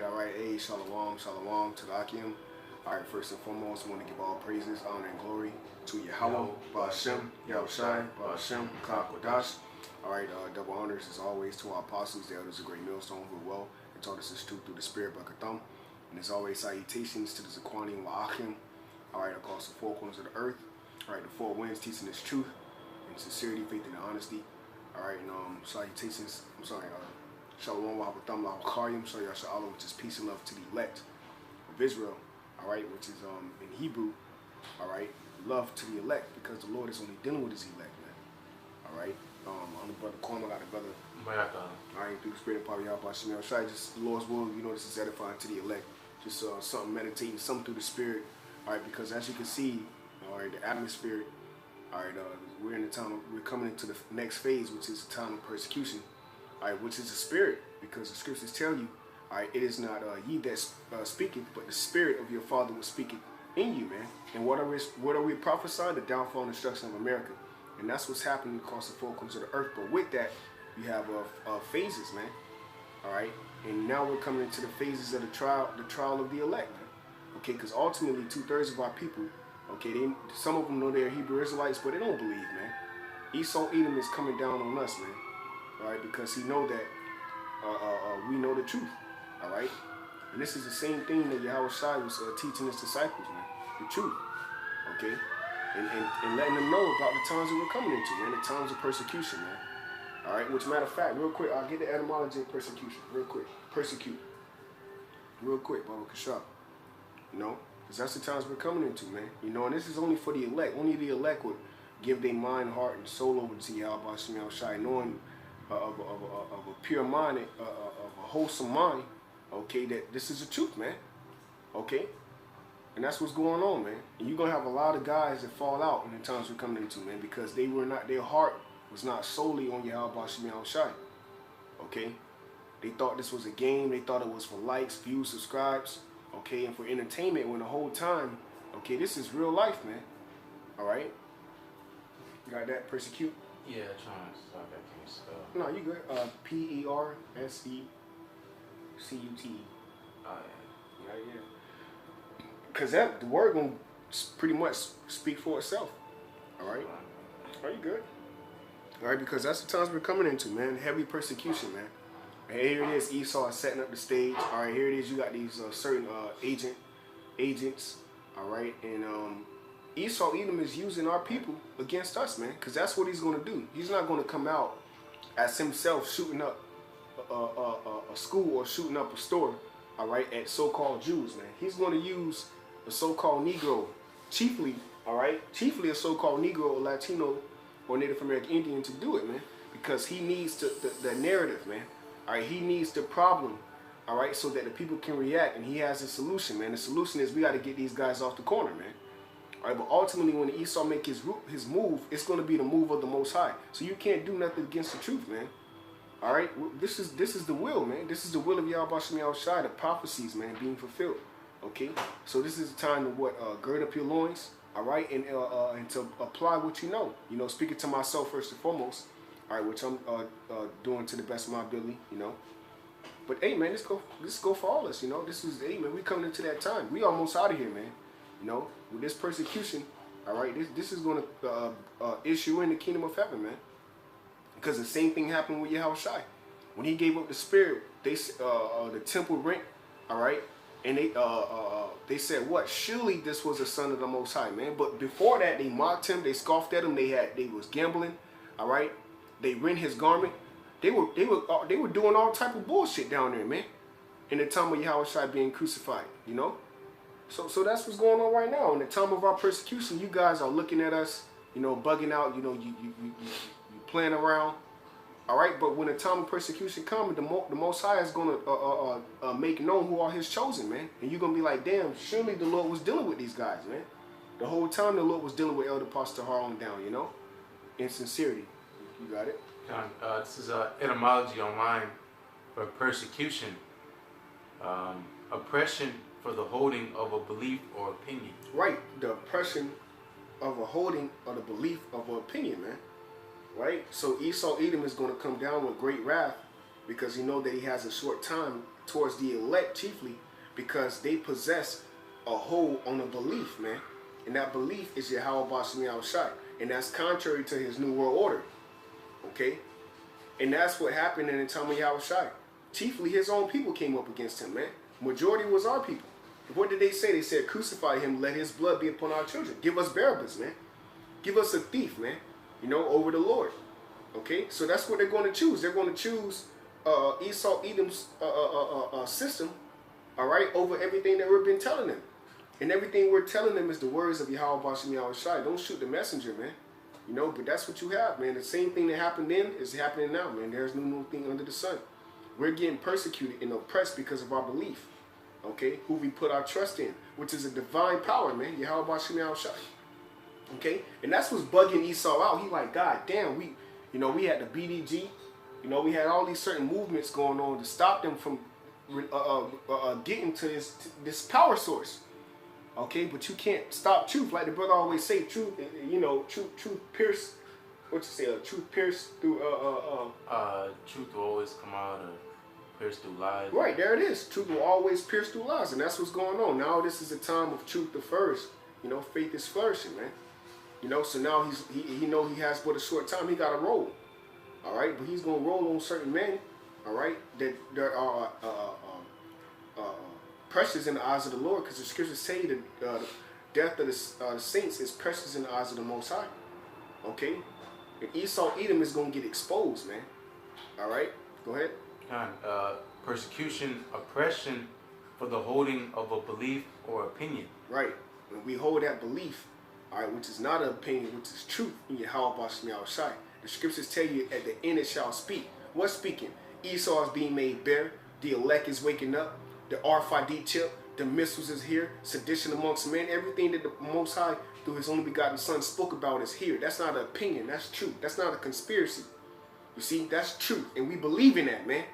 Alright. Hey, shalom to the Akim. Alright, first and foremost, I want to give all praises, honor, and glory to YAHAWAH, YAHAWASHI, YAHAWAH. Alright, double honors as always to our apostles, the elders of Great Millstone, who are well and taught us this truth through the Spirit, Bakathum. And as always, salutations to the Zakwani and Wa'akim. Alright, across the four corners of the earth. Alright, the four winds teaching this truth and sincerity, faith, and honesty. Alright, and salutations, Shalom, Wahabatham, Lahakarim, so Yasha Allah, which is peace and love to the elect of Israel, alright, which is in Hebrew, alright, love to the elect, because the Lord is only dealing with his elect, man. Alright, I'm the brother Kwame, got a brother. Alright, through the Spirit of power, YAHAWASHI, just the Lord's will, you know, this is edifying to the elect. Just something meditating, something through the Spirit, alright, because as you can see, alright, the atmosphere, alright, we're in the time, we're coming into the next phase, which is the time of persecution. Alright, which is the spirit, because the scriptures tell you, alright, it is not ye that speaketh, but the spirit of your Father was speaking in you, man. And what are we prophesying? The downfall and destruction of America. And that's what's happening across the four corners of the earth. But with that, you have phases, man. Alright, and now we're coming into the phases of the trial of the elect, man. Okay, because ultimately 2/3 of our people, okay, some of them know they're Hebrew Israelites, but they don't believe, man. Esau Edom is coming down on us, man. Alright, because he know that we know the truth. Alright, and this is the same thing that YAHAWASHI was teaching his disciples, man. The truth. Okay, and letting them know about the times that we're coming into, man. The times of persecution, man. Alright, which matter of fact, real quick, I'll get the etymology of persecution. Real quick, persecute. Real quick, Baba Kashab. You know, because that's the times we're coming into, man. You know, and this is only for the elect. Only the elect would give their mind, heart, and soul over to YAHAWASHI, knowing of a pure mind, of a wholesome mind, okay, that this is the truth, man, okay, and that's what's going on, man. And you're gonna have a lot of guys that fall out in the times we're coming into, man, because they were not, their heart was not solely on YAHAWASHI, okay. They thought this was a game. They thought it was for likes, views, subscribes, okay, and for entertainment. When the whole time, okay, this is real life, man. All right, you got that? Persecute. Yeah, trying to start that case. No, you good. Persecut. Oh, yeah. Yeah. Because the word gonna pretty much speak for itself. All right. Are you good? All right, because that's the times we're coming into, man. Heavy persecution, man. And here it is. Esau is setting up the stage. All right, here it is. You got these certain agents. All right, and Esau Edom is using our people against us, man, because that's what he's going to do. He's not going to come out as himself shooting up a school or shooting up a store, all right, at so-called Jews, man. He's going to use a so-called Negro, chiefly a so-called Negro or Latino or Native American Indian to do it, man, because he needs the narrative, man. All right, he needs the problem, all right, so that the people can react, and he has a solution, man. The solution is we got to get these guys off the corner, man. All right, but ultimately, when Esau make his move, it's going to be the move of the Most High. So you can't do nothing against the truth, man. All right, this is the will, man. This is the will of YAHAWASHI, the prophecies, man, being fulfilled. Okay, so this is the time to gird up your loins, all right, and to apply what you know. You know, speaking to myself first and foremost. All right, which I'm doing to the best of my ability, you know. But hey, man, let's go for all us, you know. Hey, man, we coming into that time. We almost out of here, man. You know, with this persecution, all right, this is going to issue in the kingdom of heaven, man. Because the same thing happened with YAHAWASHI. When he gave up the spirit, the temple rent, all right, and they said, what? Surely this was a son of the Most High, man. But before that, they mocked him, they scoffed at him, they was gambling, all right. They rent his garment. They were doing all type of bullshit down there, man. In the time of YAHAWASHI being crucified, you know. So that's what's going on right now. In the time of our persecution, you guys are looking at us, you know, bugging out, you know, you playing around, all right. But when the time of persecution comes, the Most High is going to make known who are His chosen, man. And you're gonna be like, damn, surely the Lord was dealing with these guys, man. The whole time the Lord was dealing with Elder Pastor Harlem down, you know, in sincerity. You got it. This is etymology online for persecution, oppression for the holding of a belief or opinion. Right, the oppression of a holding or the belief of an opinion, man. Right? So Esau Edom is going to come down with great wrath, because he know that he has a short time towards the elect, chiefly because they possess a hold on a belief, man. And that belief is YAHAWASHI. And that's contrary to his New World Order. Okay? And that's what happened in the time of YAHAWASHI. Chiefly his own people came up against him, man. Majority was our people. What did they say? They said, crucify him, let his blood be upon our children. Give us Barabbas, man. Give us a thief, man. You know, over the Lord. Okay? So that's what they're going to choose. They're going to choose Esau Edom's system, all right, over everything that we've been telling them. And everything we're telling them is the words of YAHAWASHI. Don't shoot the messenger, man. You know, but that's what you have, man. The same thing that happened then is happening now, man. There's no new thing under the sun. We're getting persecuted and oppressed because of our belief. Okay, who we put our trust in, which is a divine power, man. YAHAWASHI. Okay, and that's what's bugging Esau out. He like, God damn, we had the BDG, you know, we had all these certain movements going on to stop them from getting to this power source. Okay, but you can't stop truth, like the brother always say. Truth, you know, truth pierce. What you say? Truth pierce through truth will always come out of. Pierce through lies. Right, there it is. Truth will always pierce through lies, and that's what's going on. Now this is a time of truth to flourish. You know, faith is flourishing, man. You know, so now he know he has but a short time. He got to roll. All right, but he's gonna roll on certain men. All right, that are precious in the eyes of the Lord, because the scriptures say that the death of the saints is precious in the eyes of the Most High. Okay, and Esau Edom is gonna get exposed, man. All right, go ahead. Persecution, oppression for the holding of a belief or opinion. Right. When we hold that belief, all right, which is not an opinion, which is truth, in YAHAWASHI. The scriptures tell you at the end it shall speak. What's speaking? Esau is being made bare. The elect is waking up. The RFID chip, the missiles is here. Sedition amongst men. Everything that the Most High, through his only begotten Son, spoke about is here. That's not an opinion. That's truth. That's not a conspiracy. You see, that's truth. And we believe in that, man.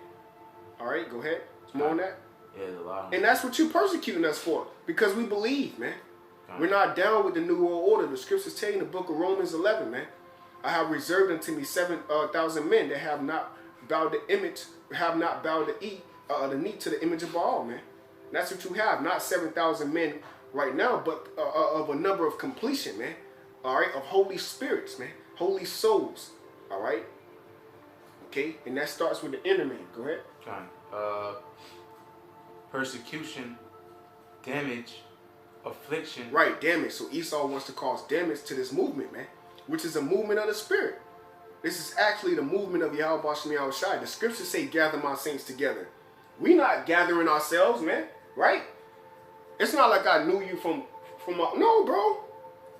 All right, go ahead. More on that? Yeah, there's a lot. And that's what you're persecuting us for. Because we believe, man. We're not down with the New World Order. The scriptures tell you in the book of Romans 11, man. I have reserved unto me 7,000 men that have not bowed the image, have not bowed the knee to the image of Baal, man. And that's what you have. Not 7,000 men right now, but of a number of completion, man. All right, of holy spirits, man. Holy souls. All right. Okay, and that starts with the inner man. Go ahead. Persecution, damage, affliction. Right, damage. So Esau wants to cause damage to this movement, man, which is a movement of the spirit. This is actually the movement of YAHAWASHI. The scriptures say, gather my saints together. We not gathering ourselves, man, right? It's not like I knew you from no, bro.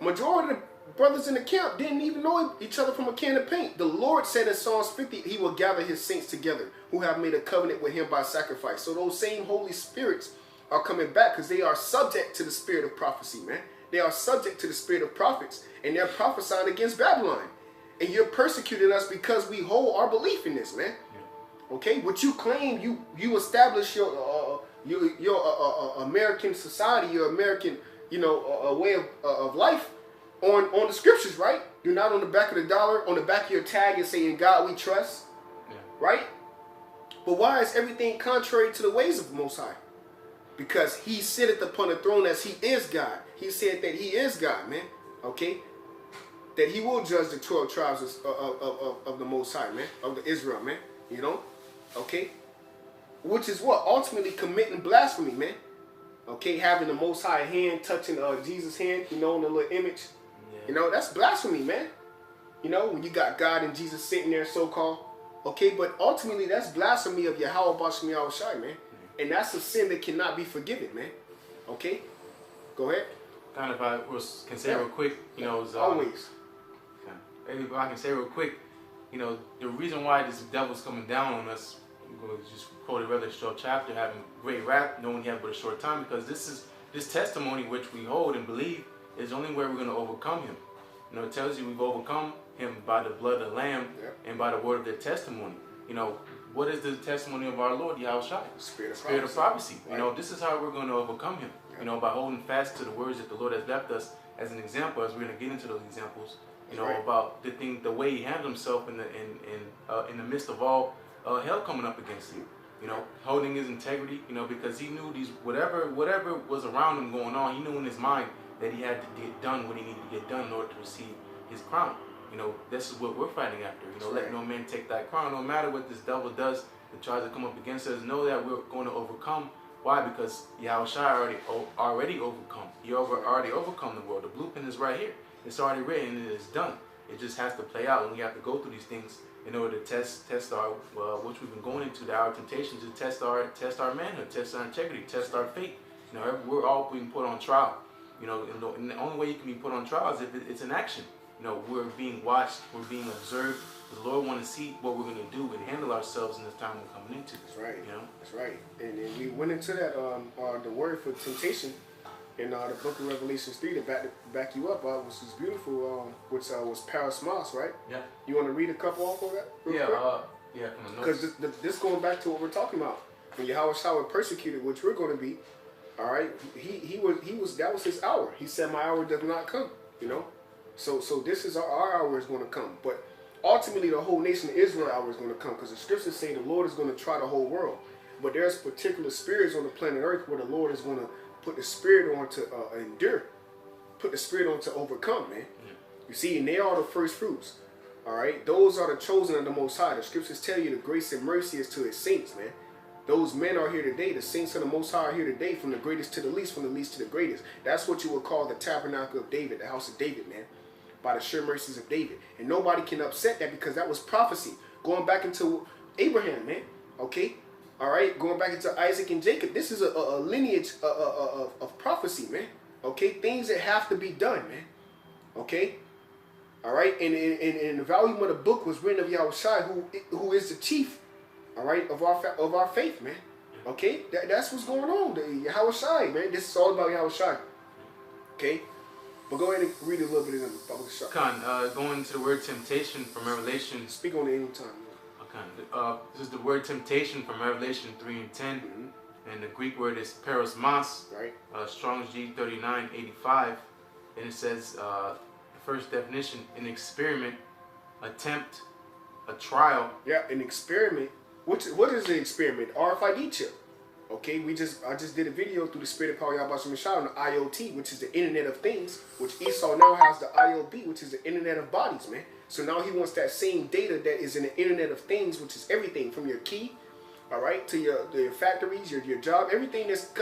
Majority of the brothers in the camp didn't even know each other from a can of paint. The Lord said in Psalms 50, he will gather his saints together who have made a covenant with him by sacrifice. So those same Holy Spirits are coming back because they are subject to the spirit of prophecy, man. They are subject to the spirit of prophets, and they're prophesying against Babylon. And you're persecuting us because we hold our belief in this, man. Yeah. Okay? What you claim, you establish your American society, your American, way of life on the scriptures, right? You're not on the back of the dollar, on the back of your tag and saying, God we trust, yeah. Right? But why is everything contrary to the ways of the Most High? Because he sitteth upon the throne as he is God. He said that he is God, man. Okay? That he will judge the 12 tribes of the Most High, man. Of the Israel, man. You know? Okay? Which is what? Ultimately committing blasphemy, man. Okay? Having the Most High hand touching Jesus' hand, in the little image. Yeah. That's blasphemy, man. When you got God and Jesus sitting there, so-called. Okay? But ultimately, that's blasphemy of YAHAWASHI, man. And that's a sin that cannot be forgiven, man. Okay? Go ahead. Kind of, I can say real quick, always. Maybe I can say real quick, the reason why this devil's coming down on us, I'm going to just quote a rather short chapter, having great wrath, knowing he had but a short time, because this testimony which we hold and believe is the only way we're going to overcome him. It tells you we've overcome him by the blood of the Lamb, yep, and by the word of their testimony. What is the testimony of our Lord, Yahushua? Spirit of prophecy. Right. This is how we're going to overcome him. Yeah. By holding fast to the words that the Lord has left us as an example, as we're going to get into those examples, right, about the way he handled himself in the midst of all hell coming up against him. You know, holding his integrity. You know, because he knew these whatever was around him going on. He knew in his mind that he had to get done what he needed to get done in order to receive his crown. You know, this is what we're fighting after. You know, let no man take that crown. No matter what this devil does that tries to come up against us, know that we're going to overcome. Why? Because Yahawashi already overcome. He already overcome the world. The blueprint is right here. It's already written and it is done. It just has to play out, and we have to go through these things in order to test our which we've been going into, our temptations, to test our manhood, test our integrity, test our faith. You know, we're all being put on trial. You know, and the only way you can be put on trial is if it's an action. You know, we're being watched, we're being observed. The Lord wants to see what we're going to do and handle ourselves in this time we're coming into. That's right. You know, that's right. And we went into that the word for temptation in the book of Revelation 3 to back you up, which is beautiful, which was parasmos, right? Yeah. You want to read a couple off of that? Yeah. Because this going back to what we're talking about. When Yahawashi was persecuted, which we're going to be, all right. He was that was his hour. He said, "My hour does not come." You know. So this is our hour is going to come, but ultimately the whole nation of Israel hour is going to come, because the scriptures say the Lord is going to try the whole world. But there's particular spirits on the planet Earth where the Lord is going to put the spirit on to endure, put the spirit on to overcome, man. Yeah. You see, and they are the first fruits. All right, those are the chosen of the Most High. The scriptures tell you the grace and mercy is to His saints, man. Those men are here today. The saints of the Most High are here today, from the greatest to the least, from the least to the greatest. That's what you would call the tabernacle of David, the house of David, man. By the sure mercies of David. And nobody can upset that, because that was prophecy. Going back into Abraham, man. Okay? All right? Going back into Isaac and Jacob. This is a lineage of prophecy, man. Okay? Things that have to be done, man. Okay? All right? And the volume of the book was written of Yahawashi, who is the chief, all right, of our faith, man. Okay? That's what's going on. The Yahawashi, man. This is all about Yahawashi. Okay? But go ahead and read a little bit of the Bible. Khan, going to the word temptation from Revelation. Speak on it anytime. Okay. This is the word temptation from Revelation 3 and 10. Mm-hmm. And the Greek word is parasmos. Right. Strong's G3985. And it says, the first definition, an experiment, attempt, a trial. Yeah, an experiment. What is an experiment? RFID chip. Okay, I just did a video through the Spirit of Power YAHAWASHI on the IoT, which is the Internet of Things, which Esau now has the IOB, which is the Internet of Bodies, man. So now he wants that same data that is in the Internet of Things, which is everything from your key, all right, to your factories, your job, everything that's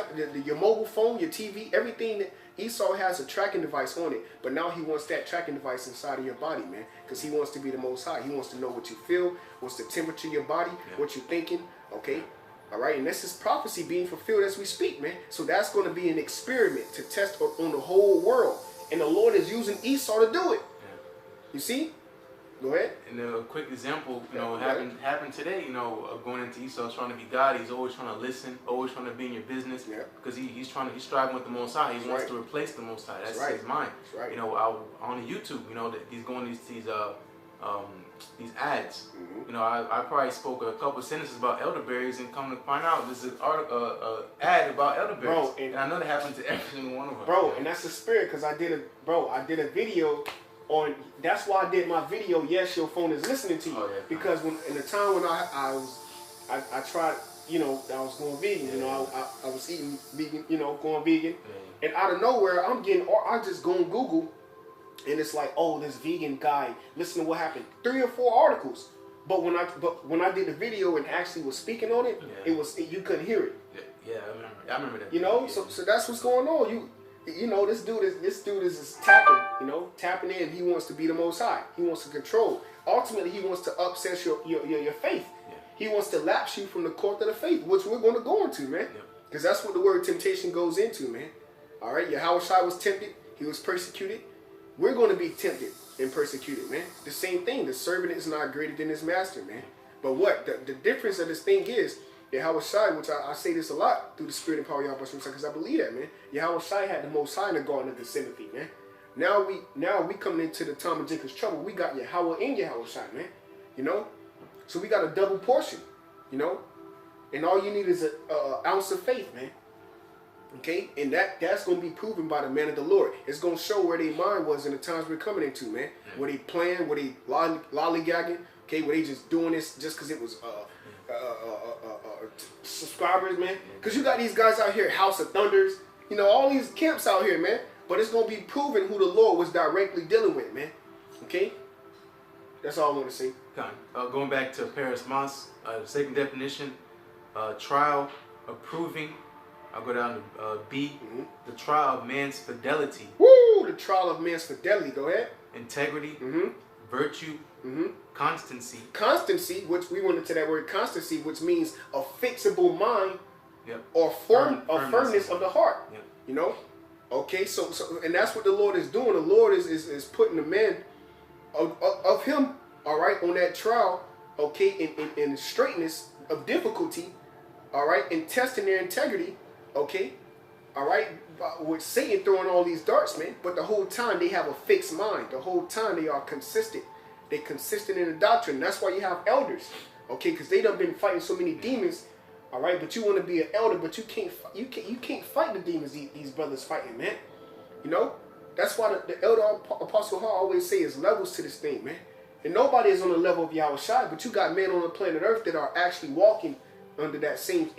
your mobile phone, your TV, everything that Esau has a tracking device on it. But now he wants that tracking device inside of your body, man, because he wants to be the Most High. He wants to know what you feel, what's the temperature of your body, what you're thinking, okay? All right, and this is prophecy being fulfilled as we speak, man. So that's going to be an experiment to test on the whole world. And the Lord is using Esau to do it. Yeah. You see? Go ahead. And a quick example, you know, happened today, you know, going into Esau, trying to be God. He's always trying to listen, always trying to be in your business. Yeah. Because he's striving with the Most High. He wants to replace the Most High. That's his mind. That's right. You know, on YouTube, you know, that he's going these ads. Mm-hmm. You know, I probably spoke a couple sentences about elderberries, and come to find out this is an ad about elderberries. Bro, and I know that happened to every single one of us. Bro, and that's the spirit, because I did a video on, that's why I did my video, Yes, Your Phone Is Listening to You. Oh, yeah, because when in the time when I tried, you know, I was going vegan, you know, I was eating vegan, you know, going vegan. Yeah. And out of nowhere, I just go on Google, and it's like, oh, this vegan guy, listen to what happened. 3 or 4 articles. But when I did the video and actually was speaking on it, you couldn't hear it. Yeah, I remember that. You know, so that's what's going on. You know, this dude is tapping, you know, tapping in. He wants to be the Most High. He wants to control. Ultimately, he wants to upset your faith. Yeah. He wants to lapse you from the court of the faith, which we're going to go into, man. Because that's what the word temptation goes into, man. All right, Yahawashi was tempted. He was persecuted. We're going to be tempted and persecuted, man. The same thing. The servant is not greater than his master, man. But what? The difference of this thing is, Yahawashi, which I say this a lot through the Spirit and Power YAHAWASHI, because I believe that, man. Yahawashi had the Most High in the Garden of Gethsemane, man. Now we coming into the time of Jacob's trouble. We got Yahweh and Yahawashi, man. You know? So we got a double portion, you know? And all you need is an ounce of faith, man. Okay? And that's going to be proven by the man of the Lord. It's going to show where their mind was in the times we're coming into, man. Where they playing, where they lollygagging, okay? Where they just doing this just because it was subscribers, man. Because you got these guys out here, House of Thunders, you know, all these camps out here, man. But it's going to be proven who the Lord was directly dealing with, man. Okay? That's all I want to say. Going back to Paris Mons, second definition, trial, approving. I'll go down to B, the trial of man's fidelity. Woo! The trial of man's fidelity. Go ahead. Integrity, virtue, constancy. Constancy, which we went into that word constancy, which means a fixable mind, or firmness of the heart. You know? Okay, so and that's what the Lord is doing. The Lord is putting the men of him, all right, on that trial, okay, in straightness of difficulty, all right, and testing their integrity, okay, all right, with Satan throwing all these darts, man, but the whole time they have a fixed mind. The whole time they are consistent. They're consistent in the doctrine. That's why you have elders, okay, because they done been fighting so many demons, all right, but you want to be an elder, but you can't fight the demons these brothers fighting, man. You know, that's why the elder Apostle Hall always say is levels to this thing, man. And nobody is on the level of YAHAWASHI, but you got men on the planet Earth that are actually walking under that same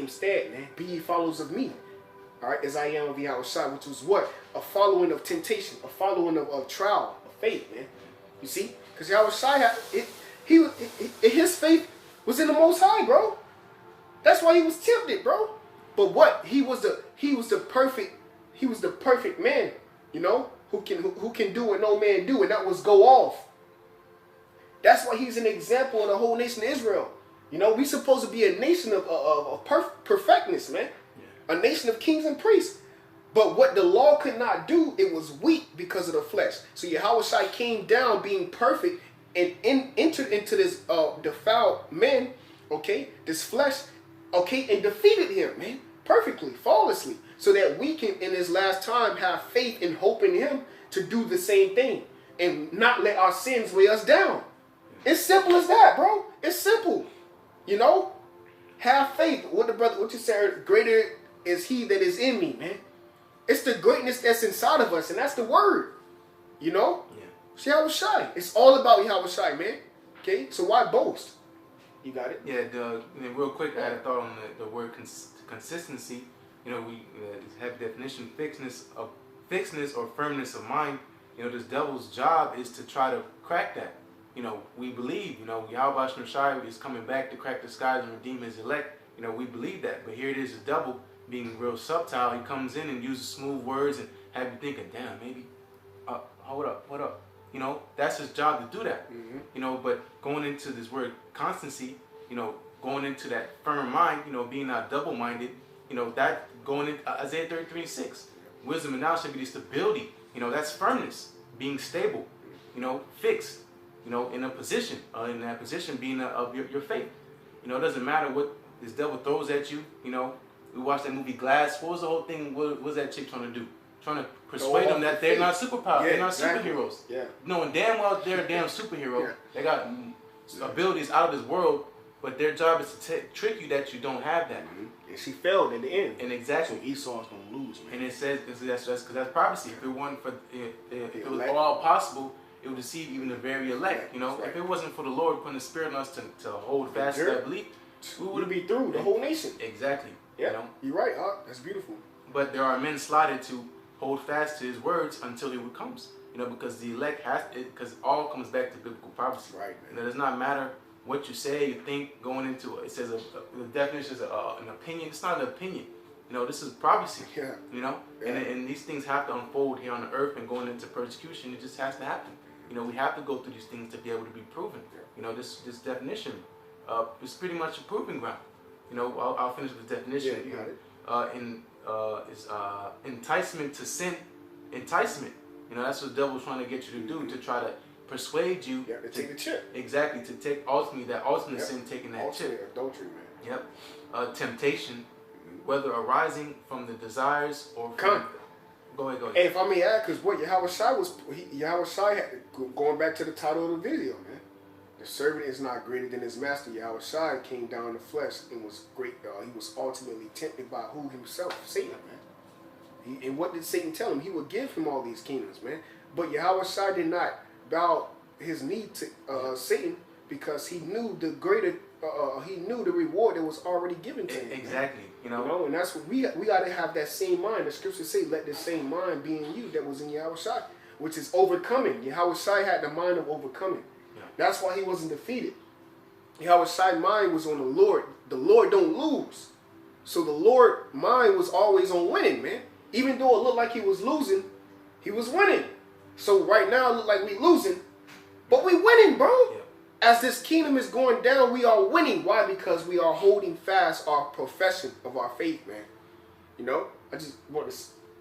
stead, man. Be ye followers of me, all right, as I am of YAHAWASHI, which was what? A following of temptation, a following of trial, of faith, man. You see, because YAHAWASHI his faith was in the Most High, bro. That's why he was tempted, bro. But what? He was the perfect man, you know, who can do what no man do, and that was go off. That's why he's an example of the whole nation of Israel. You know, we supposed to be a nation of perfectness, man. A nation of kings and priests. But what the law could not do, it was weak because of the flesh. So YAHAWASHI came down being perfect and entered into this defiled man, okay, this flesh, okay, and defeated him, man, perfectly, flawlessly, so that we can, in this last time, have faith and hope in him to do the same thing and not let our sins weigh us down. It's simple as that, bro. It's simple. You know? Have faith. What you said, greater is he that is in me, man. It's the greatness that's inside of us, and that's the word. You know? Yeah. YAHAWASHI. It's all about YAHAWASHI, man. Okay? So why boast? You got it? Yeah, real quick, I had a thought on the word consistency. You know, we have definition, fixedness or firmness of mind. You know, this devil's job is to try to crack that. You know, we believe, you know, YAHAWASHI is coming back to crack the skies and redeem his elect. You know, we believe that. But here it is, the devil being real subtle. He comes in and uses smooth words and have you thinking, damn, maybe, hold up, what up? You know, that's his job to do that. You know, but going into this word constancy, you know, going into that firm mind, you know, being not double-minded, you know, that going into Isaiah 33:6, wisdom and knowledge should be the stability. You know, that's firmness, being stable, you know, fixed, you know, in a position, in that position being of your faith. You know, it doesn't matter what this devil throws at you. You know, we watched that movie Glass. What was the whole thing? What was that chick trying to do? Trying to persuade them that they're not superpowers, they're not superheroes. Yeah. Knowing damn well they're a damn superhero. Yeah. They got abilities out of this world, but their job is to trick you that you don't have that. And she failed in the end. And exactly. So Esau's gonna lose, man. And it says that's prophecy. If it wasn't for if it was all possible, it would deceive even the very elect. You know, if it wasn't for the Lord putting the Spirit on us to hold fast to that belief, we would be through the whole nation. Exactly. Yeah. You know? You're right, huh? That's beautiful. But there are men slotted to hold fast to his words until he comes. You know, because the elect has it, because it all comes back to biblical prophecy. Right, man. It does not matter what you say, you think, going into it. It says the definition is an opinion. It's not an opinion. You know, this is prophecy. Yeah. You know, and these things have to unfold here on the earth, and going into persecution, it just has to happen. You know, we have to go through these things to be able to be proven. You know, this definition is pretty much a proving ground. You know, I'll finish with the definition. Yeah, you got it. Enticement to sin. Enticement. You know, that's what the devil's trying to get you to do, to try to persuade you. Yeah, to take the chip. Exactly, to take that ultimate sin, taking that chip. Adultery, man. Yep. Temptation, whether arising from the desires or from... Go ahead. Hey, if I may add, because what YAHAWASHI had, going back to the title of the video, man. The servant is not greater than his master. YAHAWASHI came down in the flesh and was great. He was ultimately tempted by who himself? Satan, man. And what did Satan tell him? He would give him all these kingdoms, man. But YAHAWASHI did not bow his knee to Satan, because he knew the greater, he knew the reward that was already given to him. Exactly. You know, and that's what we got to have that same mind. The scriptures say, let the same mind be in you that was in YAHAWASHI, which is overcoming. YAHAWASHI had the mind of overcoming. Yeah. That's why he wasn't defeated. YAHAWASHI's mind was on the Lord. The Lord don't lose. So the Lord mind was always on winning, man. Even though it looked like he was losing, he was winning. So right now it look like we losing, but we winning, bro. Yeah. As this kingdom is going down, we are winning. Why? Because we are holding fast our profession of our faith, man. You know, I just want to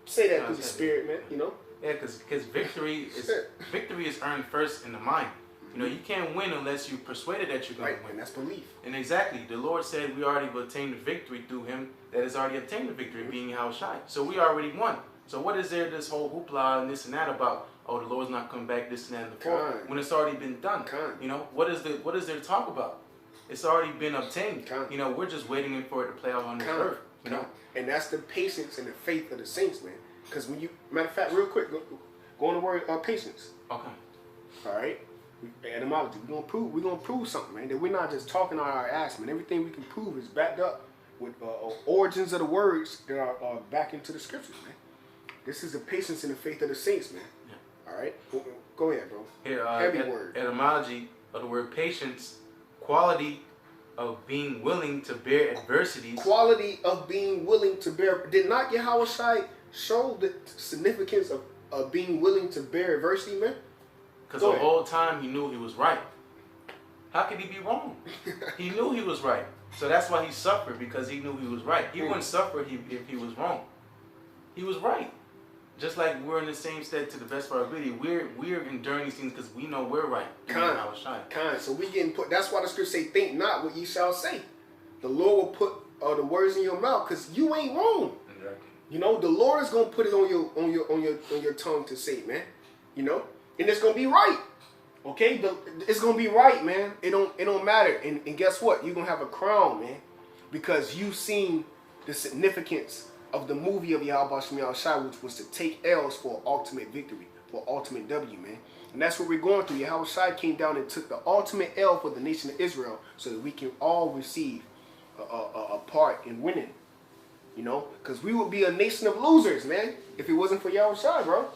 say that through the spirit, man. You know. Yeah, because victory is earned first in the mind. You know, you can't win unless you're persuaded that you're going to win. And that's belief. And exactly, the Lord said we already obtained the victory through him that has already obtained the victory, being YAHAWASHI. So we already won. So what is there this whole hoopla and this and that about? Oh, the Lord's not coming back, this and that and the fourth, when it's already been done. You know, what is there to talk about? It's already been obtained. You know, we're just waiting for it to play out on this earth. You know, and that's the patience and the faith of the saints, man. Because when you, matter of fact, real quick, go on the word patience. Okay. All right. Etymology. We're gonna prove something, man. That we're not just talking on our ass, man. Everything we can prove is backed up with origins of the words that are back into the scriptures, man. This is the patience and the faith of the saints, man. Yeah. All right. Go ahead, bro. Here, heavy word. Etymology of the word patience, quality of being willing to bear adversities. Quality of being willing to bear. Did not YAHAWASHI show the significance of being willing to bear adversity, man? Because the whole time he knew he was right. How could he be wrong? He knew he was right. So that's why he suffered, because he knew he was right. He wouldn't suffer if he was wrong. He was right. Just like we're in the same state to the best of our ability. We're enduring these things because we know we're right. Kind. So we getting put. That's why the scripture say, think not what ye shall say. The Lord will put the words in your mouth because you ain't wrong. Exactly. You know, the Lord is gonna put it on your tongue to say, man. You know? And it's gonna be right, okay? It's gonna be right, man. It don't matter. And guess what? You're gonna have a crown, man, because you've seen the significance of the movie of YAHAWASHI, which was to take L's for ultimate victory, for ultimate W, man. And that's what we're going through. YAHAWASHI came down and took the ultimate L for the nation of Israel, so that we can all receive a part in winning. You know, because we would be a nation of losers, man, if it wasn't for YAHAWASHI, bro.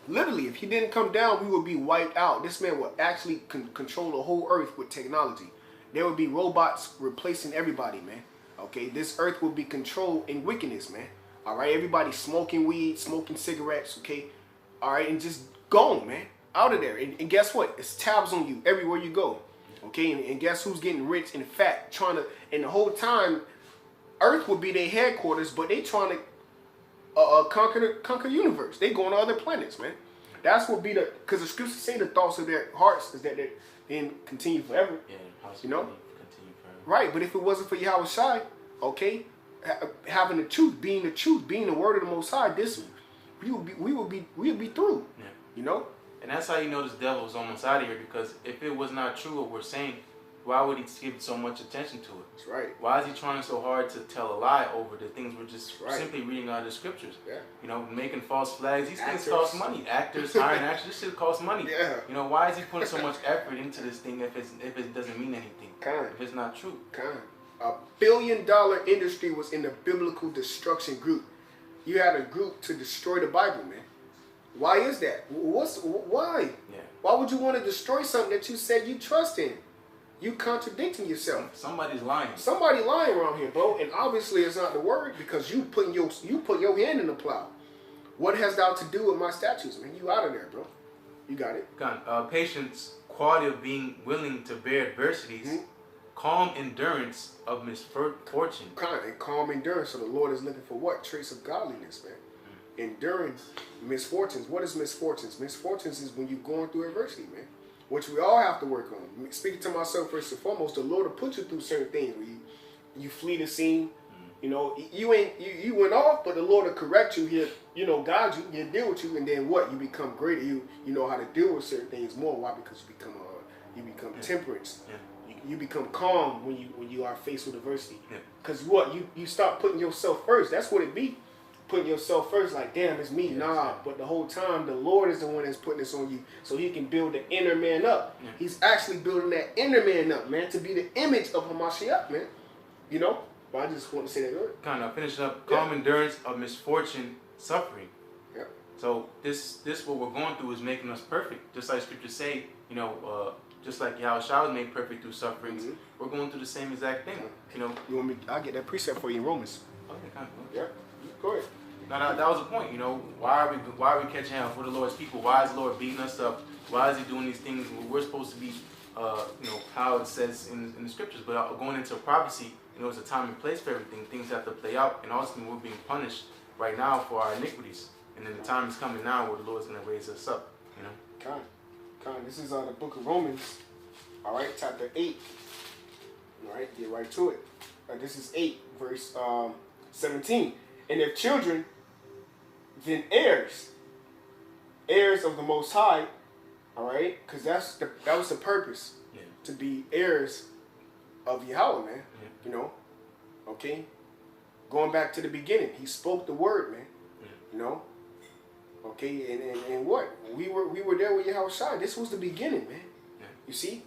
Literally, if he didn't come down, we would be wiped out. This man would actually control the whole earth with technology. There would be robots replacing everybody, man. Okay, this earth will be controlled in wickedness, man. All right, everybody smoking weed, smoking cigarettes, okay? All right, and just gone, man. Out of there. And guess what? It's tabs on you everywhere you go. Okay, and guess who's getting rich and fat? And the whole time, earth will be their headquarters, but they trying to conquer universe. They going to other planets, man. That's what be because the scriptures say the thoughts of their hearts is that they then continue forever. Yeah, you know, continue forever. Right. But if it wasn't for YAHAWASHI, okay, having the truth, being the word of the Most High, we would be through. Yeah. You know. And that's how you know this devil is almost out of here, because if it was not true what we're saying, why would he give so much attention to it? That's right. Why is he trying so hard to tell a lie over the things we're just simply reading out of the scriptures? Yeah. You know, making false flags. These things cost money. Actors, hiring actors, this shit costs money. Yeah. You know, why is he putting so much effort into this thing if it doesn't mean anything? If it's not true. $1 billion industry was in the biblical destruction group. You had a group to destroy the Bible, man. Why is that? Why? Yeah. Why would you want to destroy something that you said you trust in? You contradicting yourself. Somebody's lying. Somebody lying around here, bro. And obviously it's not the word, because you put your hand in the plow. What has thou to do with my statutes, man? You out of there, bro. You got it. Patience, quality of being willing to bear adversities, calm endurance of misfortune. Calm endurance. So the Lord is looking for what? Trace of godliness, man. Enduring misfortunes. What is misfortunes? Misfortunes is when you're going through adversity, man. Which we all have to work on. Speaking to myself first and foremost, the Lord will put you through certain things where you flee the scene. You know, you went off, but the Lord will correct you. He'll guide you. He'll deal with you, and then what? You become greater. You know how to deal with certain things more. Why? Because you become temperance. Yeah. You become calm when you are faced with adversity. Because what? You start putting yourself first. That's what it be. putting yourself first, like, damn, it's me. Nah, but the whole time, the Lord is the one that's putting this on you so he can build the inner man up. Yeah. He's actually building that inner man up, man, to be the image of Hamashiach, man. You know? But I just want to say that word. Kind of finishing up, calm endurance of misfortune, suffering. Yeah. So this what we're going through is making us perfect. Just like scriptures say, you know, just like Yahawashi was made perfect through sufferings, we're going through the same exact thing. You know. You want me? I'll get that precept for you in Romans. Okay, kind of. Yeah. Go ahead. Now that was the point. You know, why are we catching hell for the Lord's people? Why is the Lord beating us up? Why is he doing these things? We're supposed to be, you know, how it says in the scriptures. But going into prophecy, you know, it's a time and place for everything. Things have to play out, and ultimately we're being punished right now for our iniquities. And then the time is coming now where the Lord's going to raise us up. You know. This is the book of Romans. All right, chapter 8. All right, get right to it. This is 8, verse 17. And if children, then heirs of the Most High. All right, because that was the purpose, to be heirs of Yahweh, man. Yeah. You know, okay. Going back to the beginning, he spoke the word, man. Yeah. You know, okay, and what we were there with Yahawashi. This was the beginning, man. Yeah. You see.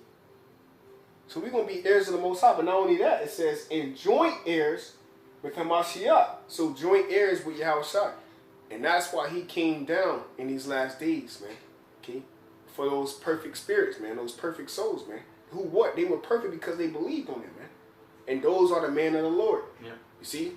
So we're gonna be heirs of the Most High, but not only that, it says in joint heirs with Hamashiach. So joint heirs with Yahawashi. And that's why he came down in these last days, man. Okay? For those perfect spirits, man. Those perfect souls, man. Who what? They were perfect because they believed on him, man. And those are the men of the Lord. Yeah. You see?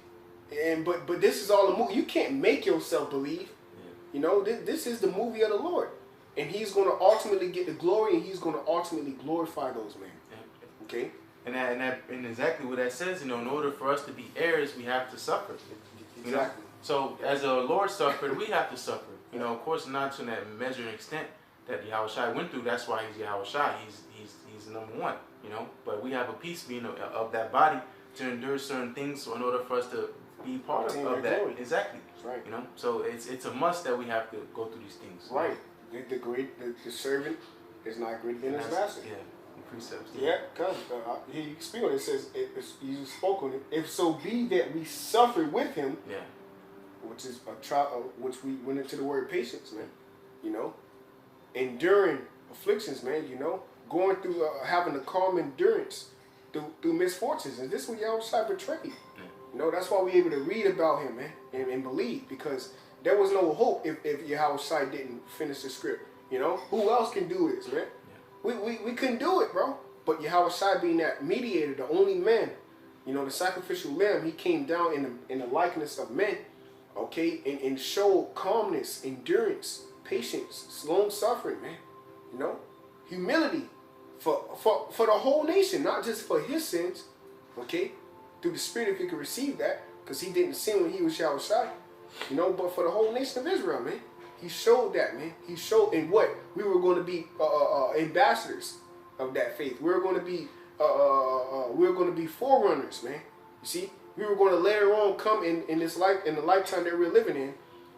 And but this is all a movie. You can't make yourself believe. Yeah. You know, this is the movie of the Lord. And he's going to ultimately get the glory, and he's going to ultimately glorify those men. Yeah. Okay? And exactly what that says, you know, in order for us to be heirs, we have to suffer. Exactly. You know? So as the Lord suffered, we have to suffer. You know, of course, not to that measure and extent that Yahawashi went through. That's why he's Yahawashi. He's the number one. You know, but we have a piece being of that body to endure certain things. So in order for us to be part of that, glory. Exactly. That's right. You know, so it's a must that we have to go through these things. Right. The servant is not greater than his master. Yeah. Precepts. Yeah, because he speaks on it. It says, he spoke on it. If so be that we suffer with him, which is a trial, which we went into the word patience, man. You know, enduring afflictions, man. You know, going through having a calm endurance through misfortunes, and this is what Yahawashi betrayed. Yeah. You know, that's why we're able to read about him, man, and believe, because there was no hope if Yahawashi didn't finish the script. You know, who else can do this, man? We couldn't do it, bro. But Yahawashi being that mediator, the only man, you know, the sacrificial lamb, he came down in the likeness of men, okay, and showed calmness, endurance, patience, long suffering, man. You know, humility for the whole nation, not just for his sins, okay, through the Spirit if he could receive that, because he didn't sin when he was Yahawashi, you know, but for the whole nation of Israel, man. He showed that, man. He showed in what we were going to be ambassadors of that faith. We were going to be forerunners, man. You see, we were going to later on come in this life, in the lifetime that we're living in,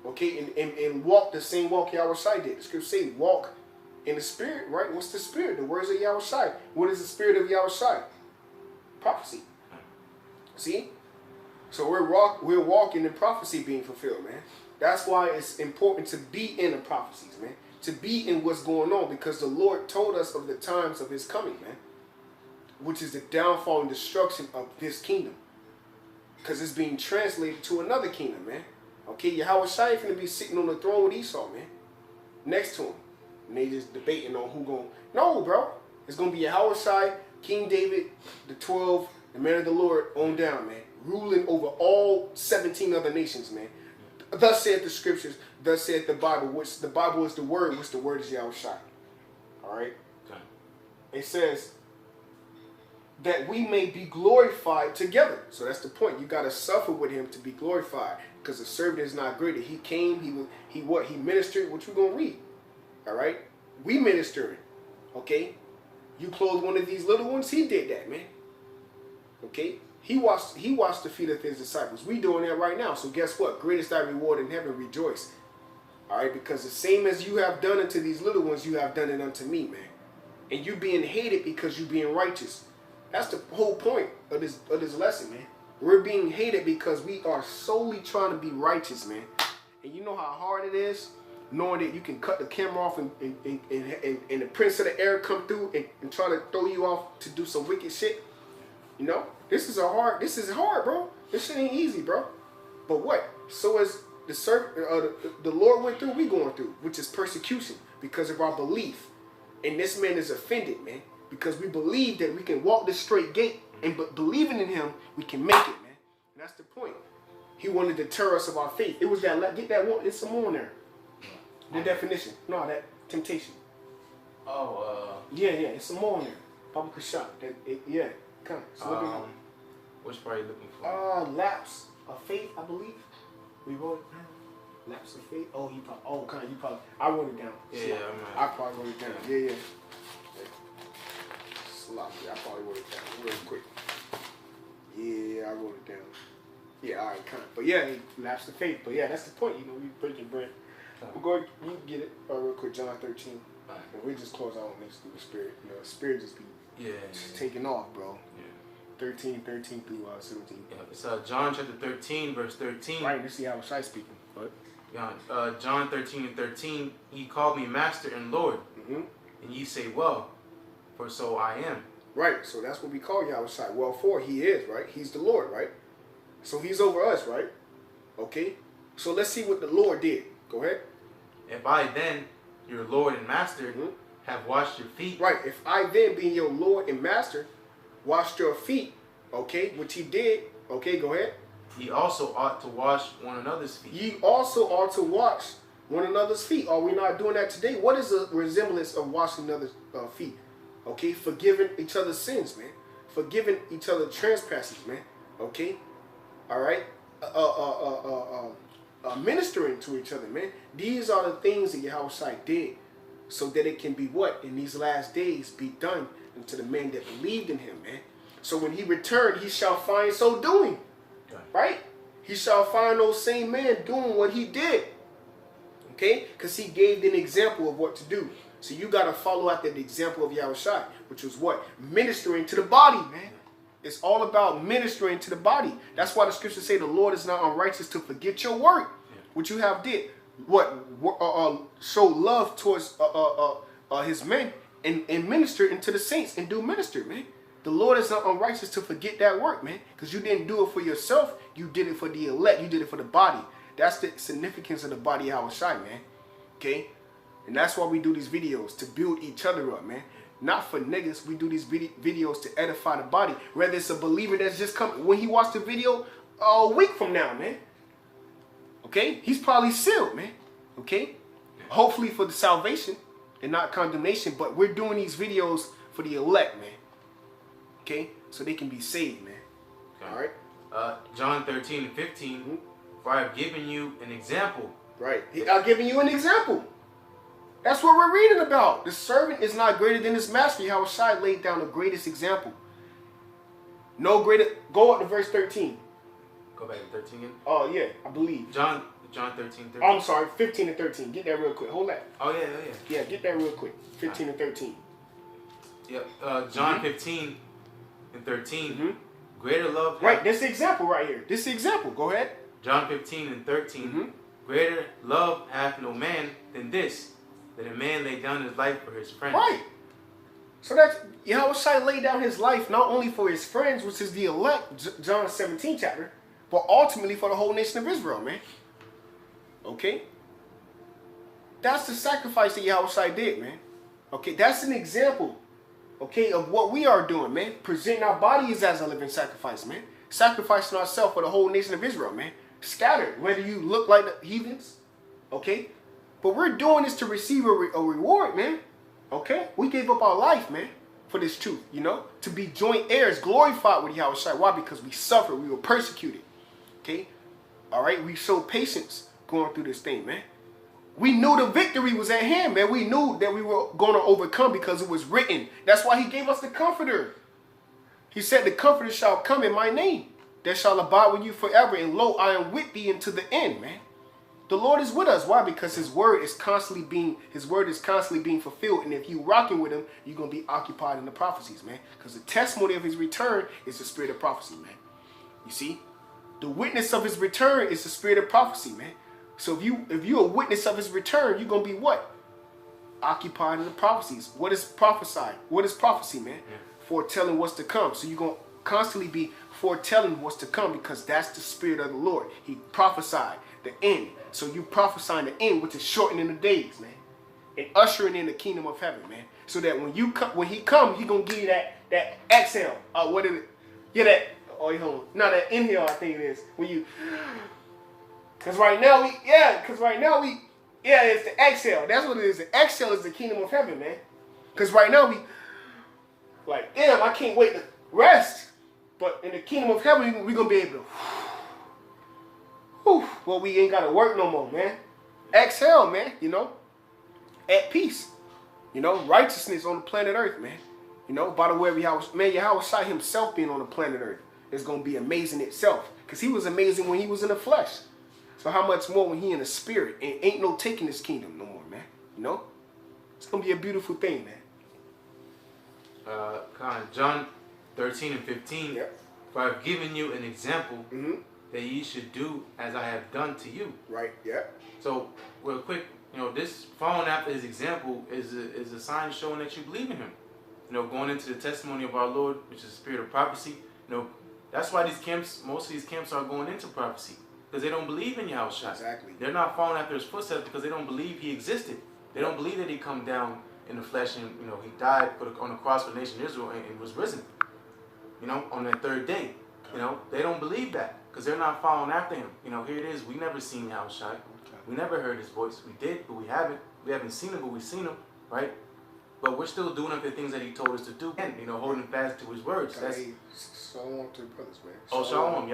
okay, and walk the same walk Yahawashi did. The scripture say, walk in the spirit, right? What's the spirit? The words of Yahawashi. What is the spirit of Yahawashi? Prophecy. See, so we're walking in prophecy being fulfilled, man. That's why it's important to be in the prophecies, man. To be in what's going on, because the Lord told us of the times of his coming, man. Which is the downfall and destruction of this kingdom. Because it's being translated to another kingdom, man. Okay, Yahawashi is going to be sitting on the throne with Esau, man. Next to him. And they just debating on who going. No, bro. It's going to be Yahawashi, King David, the 12, the man of the Lord on down, man. Ruling over all 17 other nations, man. Thus saith the scriptures, thus saith the Bible, which the Bible is the word, which the word is Yahawashi. Alright? Okay. It says that we may be glorified together. So that's the point. You got to suffer with him to be glorified, because the servant is not greater. He came, he ministered, which we're going to read. Alright? We ministering. Okay? You clothe one of these little ones, he did that, man. Okay? He washed the feet of his disciples. We doing that right now. So guess what? Greatest thy reward in heaven, rejoice. All right, because the same as you have done unto these little ones, you have done it unto me, man. And you being hated because you being righteous. That's the whole point of this lesson, man. We're being hated because we are solely trying to be righteous, man. And you know how hard it is, knowing that you can cut the camera off and the prince of the air come through and try to throw you off to do some wicked shit. You know, this is hard, bro. This shit ain't easy, bro. But what? So as the Lord went through, we going through, which is persecution because of our belief. And this man is offended, man, because we believe that we can walk this straight gate, and but believing in him, we can make it, man. And that's the point. He wanted to deter us of our faith. It was that, get that one, it's some more in there. The definition. No, that temptation. Oh, yeah, it's some more in there. Baba Kashak. Yeah, come. So look at which part are you looking for? Lapse of faith, I believe. We wrote it down. Lapse of faith. Oh, you probably. I wrote it down. Yeah, I probably wrote it down. Yeah. Sloppy. I probably wrote it down real quick. Yeah, I wrote it down. Yeah, all right, kind of. But yeah, lapse of faith. But yeah, that's the point. You know, we breaking bread. We'll go. You get it real quick. John 13. Right. And we just close out on this through the spirit. You know, the spirit just be taking off, bro. Yeah. 13 through 17. Yeah, it's John chapter 13, verse 13. Right, let's see how Shai speaking. What? John 13 and 13. He called me Master and Lord, and ye say, well, for so I am. Right, so that's what we call Yahawashi. Well, for he is, right? He's the Lord, right? So he's over us, right? Okay. So let's see what the Lord did. Go ahead. If I then, your Lord and Master, have washed your feet. Right. If I then, being your Lord and Master, washed your feet, okay, which he did, okay, go ahead. Ye also ought to wash one another's feet. Ye also ought to wash one another's feet. Are we not doing that today? What is the resemblance of washing another's feet? Okay, forgiving each other's sins, man. Forgiving each other's trespasses, man. Okay, all right. Ministering to each other, man. These are the things that Yahawashi did, so that it can be what in these last days be done unto the men that believed in him, man. So when he returned, he shall find so doing, right? He shall find those same men doing what he did, okay? Because he gave an example of what to do. So you got to follow after the example of Yahawashi, which was what? Ministering to the body, man. It's all about ministering to the body. That's why the scriptures say the Lord is not unrighteous to forget your work, which you have did. What? Show love towards his men and minister into the saints and do minister, man. The Lord is not unrighteous to forget that work, man. Because you didn't do it for yourself. You did it for the elect. You did it for the body. That's the significance of the body of Yahawashi, man. Okay? And that's why we do these videos, to build each other up, man. Not for niggas. We do these videos to edify the body. Whether it's a believer that's just coming. When he watched the video a week from now, man. Okay? He's probably sealed, man. Okay? Hopefully for the salvation and not condemnation. But we're doing these videos for the elect, man. Okay? So they can be saved, man. Okay. All right? John 13 and 15. For I have given you an example. Right. I've given you an example. That's what we're reading about. The servant is not greater than his master. Yahawashi laid down the greatest example. No greater. Go up to verse 13. Go back to 13 again? Oh, yeah, I believe. John 13. Oh, I'm sorry, 15 and 13. Get that real quick. Hold that. Oh, yeah. Yeah, get that real quick. 15 and 13. Yep. John 15 and 13. Greater love. Right, this is the example right here. This is the example. Go ahead. John 15 and 13. Greater love hath no man than this, that a man lay down his life for his friends. Right. So that's Yahawashi laid down his life not only for his friends, which is the elect, John 17 chapter, but ultimately for the whole nation of Israel, man. Okay? That's the sacrifice that Yahawashi did, man. Okay, that's an example, okay, of what we are doing, man. Presenting our bodies as a living sacrifice, man. Sacrificing ourselves for the whole nation of Israel, man. Scattered, whether you look like the heathens, okay? But we're doing this to receive a reward, man. Okay? We gave up our life, man, for this truth, you know? To be joint heirs, glorified with Yahawashi. Why? Because we suffered. We were persecuted. Okay? All right? We showed patience going through this thing, man. We knew the victory was at hand, man. We knew that we were going to overcome because it was written. That's why he gave us the Comforter. He said, the Comforter shall come in my name. That shall abide with you forever. And lo, I am with thee unto the end, man. The Lord is with us. Why? Because his word is constantly being fulfilled. And if you rocking with him, you're going to be occupied in the prophecies, man. Because the testimony of his return is the spirit of prophecy, man. You see? The witness of his return is the spirit of prophecy, man. So if you're a witness of his return, you're going to be what? Occupied in the prophecies. What is prophesied? What is prophecy, man? Yeah. Foretelling what's to come. So you're going to constantly be foretelling what's to come because that's the spirit of the Lord. He prophesied the end. So you prophesying the end, which is shortening the days, man. And ushering in the kingdom of heaven, man. So that when you come, when he comes, he gonna give you that exhale. What is it? Yeah, that. Oh, hold on. No, that inhale. I think it is when you. Cause right now we. Yeah, it's the exhale. That's what it is. The exhale is the kingdom of heaven, man. Cause right now we. Like, damn, I can't wait to rest. But in the kingdom of heaven, we gonna be able to. Whew, well, we ain't gotta work no more, man. Exhale, man. You know. At peace. You know, righteousness on the planet Earth, man. You know, by the way, YAHAWASHI himself being on the planet Earth is going to be amazing itself. Because he was amazing when he was in the flesh. So how much more when he in the spirit? And ain't no taking this kingdom no more, man. You know? It's going to be a beautiful thing, man. John 13 and 15. Yep. For I have given you an example that ye should do as I have done to you. Right, yeah. So, real quick, you know, this following after his example is a sign showing that you believe in him. You know, going into the testimony of our Lord, which is the spirit of prophecy. You know, that's why these camps, most of these camps are going into prophecy. Because they don't believe in Yahushua. Exactly. They're not following after his footsteps because they don't believe he existed. They don't believe that he come down in the flesh and, you know, he died on the cross for the nation of Israel and was risen. You know, on that third day. You know, they don't believe that because they're not following after him. You know, here it is. We never seen Yahushua. We never heard his voice. We did, but we haven't. We haven't seen him, but we've seen him, right? But we're still doing the things that he told us to do, and you know, holding fast to his words. That's Shalom to the brothers, man. Oh, shalom.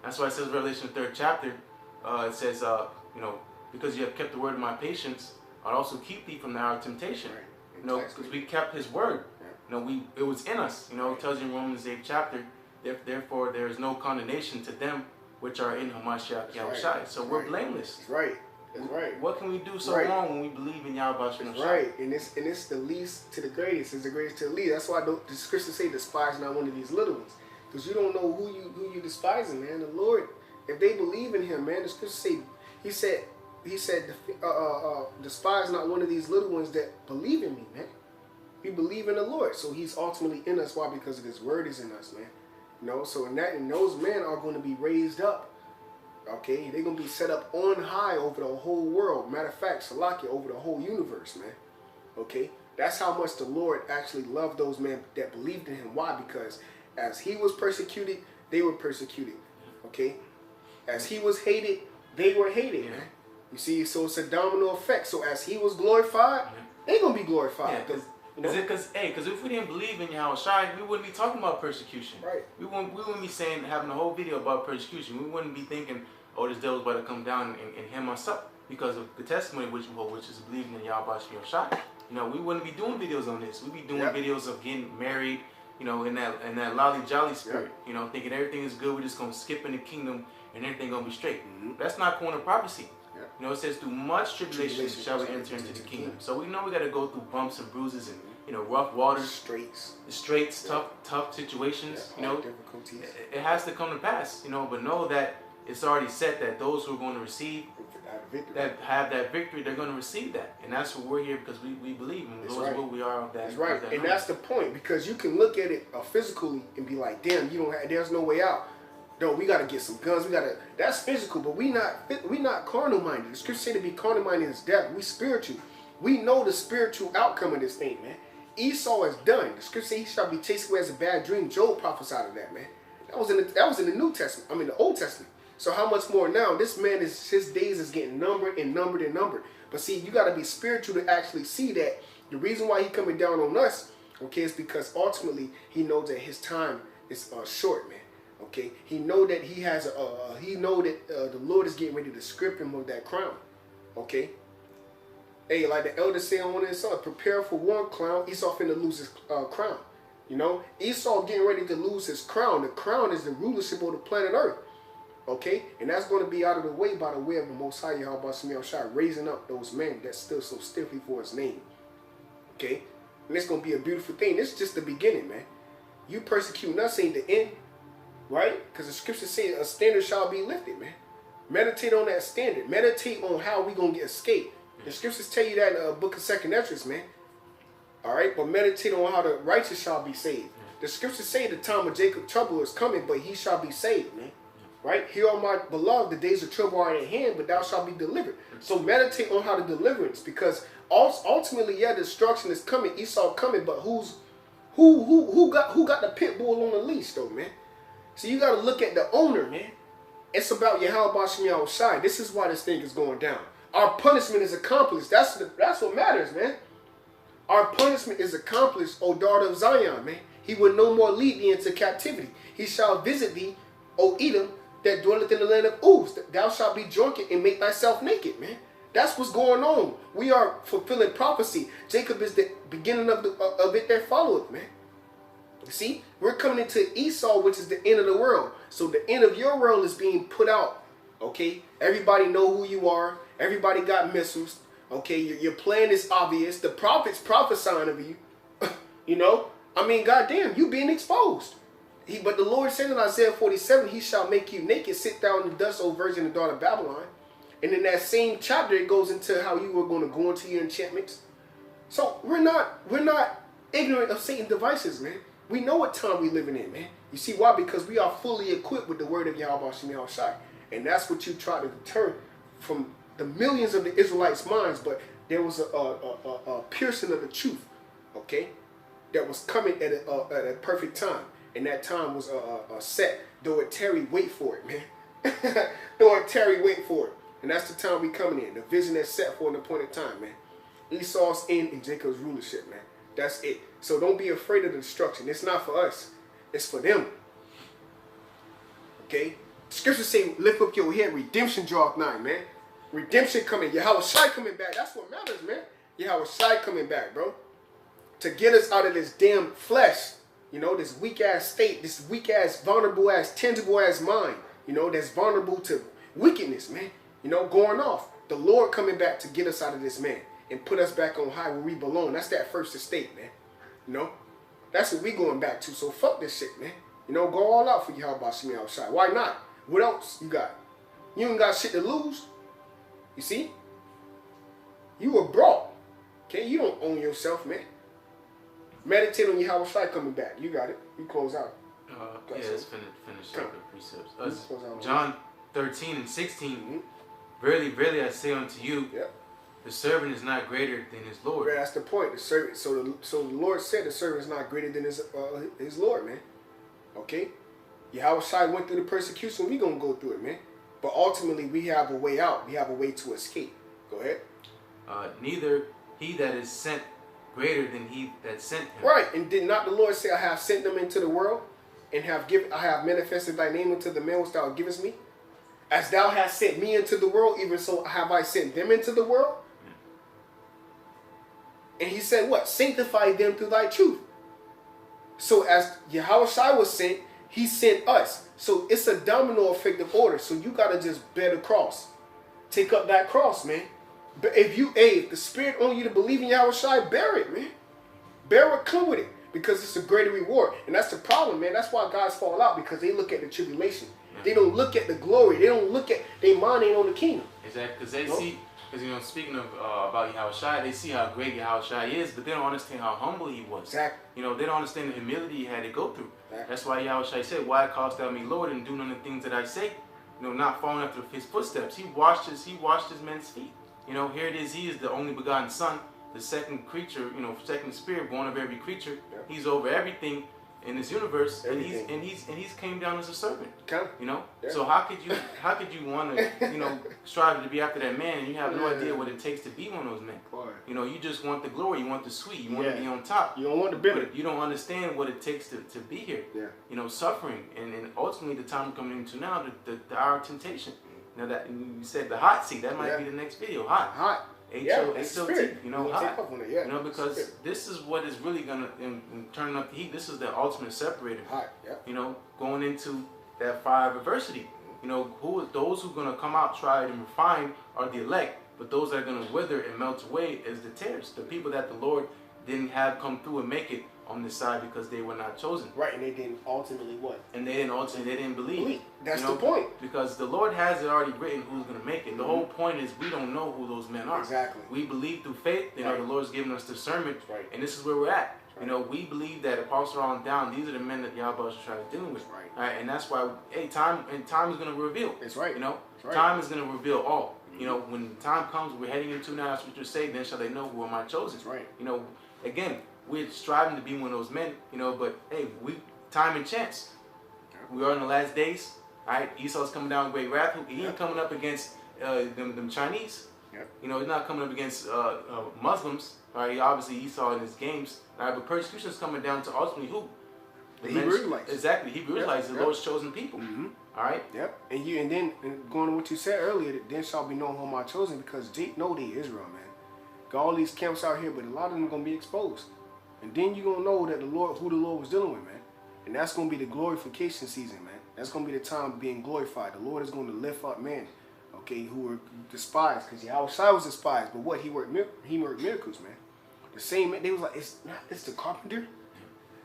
That's why it says Revelation 3rd chapter. It says, you know, because you have kept the word of my patience, I'll also keep thee from the hour of temptation. Right. You know, because we kept his word. Yeah. You know, it was in us. You know, it tells you in Romans 8th chapter. Therefore, there is no condemnation to them which are in Hamashiach Yahushai. Right. So we're blameless. That's right. That's right. What can we do so wrong when we believe in Yahushua? That's right. And it's the least to the greatest. It's the greatest to the least. That's why the scriptures say despise not one of these little ones. Because you don't know who you despising, man. The Lord, if they believe in him, man, the scriptures say, he said, despise not one of these little ones that believe in me, man. We believe in the Lord. So he's ultimately in us. Why? Because his word is in us, man. You know, so in that, and those men are going to be raised up. Okay, they're going to be set up on high over the whole world. Matter of fact, Salakia, over the whole universe, man. Okay, that's how much the Lord actually loved those men that believed in him. Why? Because as he was persecuted, they were persecuted. Okay, as he was hated, they were hated, man. You see, so it's a domino effect. So as he was glorified, they're going to be glorified. Because if we didn't believe in Yahushua, we wouldn't be talking about persecution. Right. We wouldn't be having a whole video about persecution. We wouldn't be thinking, oh, this devil's about to come down and hem us up because of the testimony which we hold, which is believing in Yahushua. You know, we wouldn't be doing videos on this. We'd be doing videos of getting married, you know, in that lolly jolly spirit. You know, thinking everything is good. We're just gonna skip in the kingdom and everything gonna be straight. That's not corner prophecy. You know, it says through much tribulation shall we enter into the kingdom. So we know we got to go through bumps and bruises and, you know, rough waters, straits, tough situations. You know, difficulties. It has to come to pass. You know, but know that it's already set that those who are going to receive that have that victory, they're going to receive that, and that's what we're here because we believe in those what we are of that. That's right, and that's the point because you can look at it physically and be like, damn, you don't have, there's no way out. No, we gotta get some guns. That's physical, but we not carnal minded. The scripture say to be carnal minded is death. We spiritual. We know the spiritual outcome of this thing, man. Esau is done. The scripture say he shall be chased away as a bad dream. Job prophesied of that, man. That was in the New Testament. I mean the Old Testament. So how much more now? This man his days is getting numbered and numbered and numbered. But see, you gotta be spiritual to actually see that the reason why he coming down on us, okay, is because ultimately he knows that his time is short, man. Okay, he know that he has the Lord is getting ready to strip him of that crown. Okay, hey, like the elder say on one of his songs, prepare for one crown. Esau finna lose his crown. You know, Esau getting ready to lose his crown. The crown is the rulership of the planet Earth. Okay, and that's going to be out of the way by the way of the Most High YAHAWASHI raising up those men that stood so stiffly for his name. Okay, and it's going to be a beautiful thing. This is just the beginning, man. You persecuting us ain't the end, right? Because the scripture says a standard shall be lifted, man. Meditate on that standard. Meditate on how we gonna get escape. The scriptures tell you that in the book of 2nd Esdras, man. All right, but meditate on how the righteous shall be saved. The scriptures say the time of Jacob's trouble is coming, but he shall be saved, man. Right? Hear, O my beloved, the days of trouble are at hand, but thou shalt be delivered. So meditate on how the deliverance, because ultimately, yeah, destruction is coming, Esau coming, but who got the pit bull on the leash, though, man? So you got to look at the owner, man. It's about YAHAWASHI. This is why this thing is going down. Our punishment is accomplished. That's what matters, man. Our punishment is accomplished, O daughter of Zion, man. He will no more lead thee into captivity. He shall visit thee, O Edom, that dwelleth in the land of Uz. Thou shalt be drunken and make thyself naked, man. That's what's going on. We are fulfilling prophecy. Jacob is the beginning of it that followeth, man. You see, we're coming into Esau, which is the end of the world. So the end of your world is being put out. Okay, everybody know who you are. Everybody got missiles. Okay, your plan is obvious. The prophets prophesying of you. You know, I mean, goddamn, you being exposed. But the Lord said in Isaiah 47, he shall make you naked, sit down in the dust, O virgin and daughter of Babylon. And in that same chapter, it goes into how you were going to go into your enchantments. So we're not ignorant of Satan's devices, man. We know what time we living in, man. You see why? Because we are fully equipped with the word of YAHAWASHI. And that's what you try to deter from the millions of the Israelites' minds. But there was a piercing of the truth, okay, that was coming at a perfect time. And that time was set. Though it tarry, wait for it, man. Though it tarry, wait for it. And that's the time we coming in. The vision that's set for an appointed time, man. Esau's end and Jacob's rulership, man. That's it. So don't be afraid of the destruction. It's not for us. It's for them. Okay? Scriptures say, lift up your head. Redemption draweth nigh, man. Redemption coming. YAHAWASHI coming back. That's what matters, man. YAHAWASHI coming back, bro. To get us out of this damn flesh. You know, this weak-ass state. This weak-ass, vulnerable-ass, tangible-ass mind. You know, that's vulnerable to wickedness, man. You know, going off. The Lord coming back to get us out of this, man. And put us back on high where we belong. That's that first estate, man. You know? That's what we going back to. So fuck this shit, man. You know, go all out for YAHAWASHI. Why not? What else you got? You ain't got shit to lose. You see? You were brought. Okay? You don't own yourself, man. Meditate on YAHAWASHI coming back. You got it. You close out. Yeah, let's finish up the precepts. John 13 and 16. Verily, verily, I say unto you, the servant is not greater than his Lord. Right, that's the point. The servant. So the Lord said the servant is not greater than his Lord, man. Okay? YAHAWASHI went through the persecution. We gonna go through it, man. But ultimately, we have a way out. We have a way to escape. Go ahead. Neither he that is sent greater than he that sent him. Right, and did not the Lord say, I have sent them into the world, and I have manifested thy name unto the men which thou givest me? As thou hast sent me into the world, even so have I sent them into the world. And he said what? Sanctify them through thy truth. So as YAHAWASHI was sent, he sent us. So it's a domino effect of order. So you got to just bear the cross. Take up that cross, man. But if the Spirit on you to believe in YAHAWASHI, bear it, man. Bear it, come with it. Because it's a greater reward. And that's the problem, man. That's why guys fall out. Because they look at the tribulation. They don't look at the glory. They don't look at, they mind ain't on the kingdom. Exactly. Because they see, because, you know, speaking of about YAHAWASHI, they see how great YAHAWASHI is, but they don't understand how humble he was. Exactly. You know, they don't understand the humility he had to go through. Exactly. That's why YAHAWASHI said, why callest thou me Lord, and do none of the things that I say? You know, not following after his footsteps. He washed his men's feet. You know, here it is. He is the only begotten Son, the second creature, you know, second spirit born of every creature. Yep. He's over everything in this universe, and he's came down as a servant. Okay. You know, so how could you want to, you know, strive to be after that man, and you have no idea what it takes to be one of those men? You know, you just want the glory, you want the sweet, you want to be on top. You don't want the bitter. You don't understand what it takes to be here. Yeah. You know, suffering, and ultimately the time we're coming into now, the hour of temptation. You know, that you said the hot seat, that might be the next video. Hot. H-O-T, you know, hot. You know, because this is what is really going to, in turning up the heat, this is the ultimate separator. Hot, you know, going into that fire of adversity. You know, those who are going to come out, tried and refined are the elect, but those that are going to wither and melt away is the tares. The people that the Lord didn't have come through and make it on this side because they were not chosen. Right, and they didn't ultimately what? And they didn't believe. That's the point. Because the Lord has it already written who's going to make it. The whole point is we don't know who those men are. Exactly. We believe through faith. You know, the Lord's given us discernment. Right. And this is where we're at. You know, we believe that Apostle on down, these are the men that Yahweh is trying to deal with. Right. All right. And that's why, hey, time is going to reveal. That's right. You know, right. Time is going to reveal all. You know, when time comes, we're heading into now, that's what you say, then shall they know who am I chosen. That's right. You know, again, we're striving to be one of those men, you know, but hey, time and chance. We are in the last days. All right, Esau's coming down with great wrath. He ain't coming up against them Chinese. Yep. You know, he's not coming up against Muslims. All right, obviously Esau in his games. All right, but persecution is coming down to ultimately who? The Hebrew Israelites. Exactly, Hebrew Israelites, the Lord's chosen people. All right. Yep. And then going to what you said earlier, then shall be known whom I chosen, because they know they Israel, man. Got all these camps out here, but a lot of them are gonna be exposed. And then you're gonna know that who the Lord was dealing with, man. And that's gonna be the glorification season, man. That's gonna be the time of being glorified. The Lord is gonna lift up men, okay, who were despised, because YAHWASHI was despised, but what he worked miracles, man. The same man, they was like, it's the carpenter.